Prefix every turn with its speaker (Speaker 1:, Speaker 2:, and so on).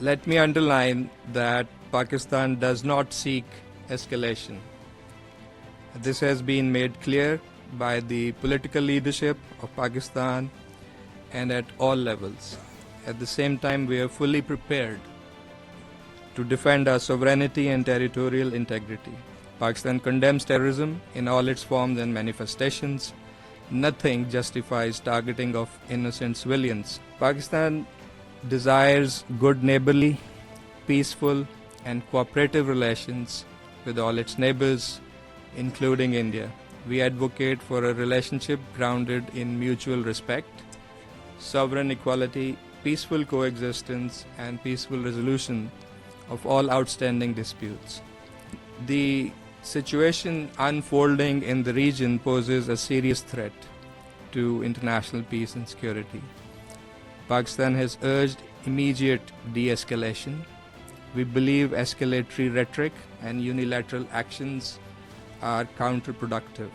Speaker 1: Let me underline that Pakistan does not seek escalation. This has been made clear by the political leadership of Pakistan and at all levels. At the same time, we are fully prepared to defend our sovereignty and territorial integrity. Pakistan condemns terrorism in all its forms and manifestations. Nothing justifies targeting of innocent civilians. Pakistan desires good neighborly, peaceful and cooperative relations with all its neighbors, including India. We advocate for a relationship grounded in mutual respect, sovereign equality, peaceful coexistence and peaceful resolution of all outstanding disputes. The situation unfolding in the region poses a serious threat to international peace and security. Pakistan has urged immediate de-escalation. We believe escalatory rhetoric and unilateral actions are counterproductive.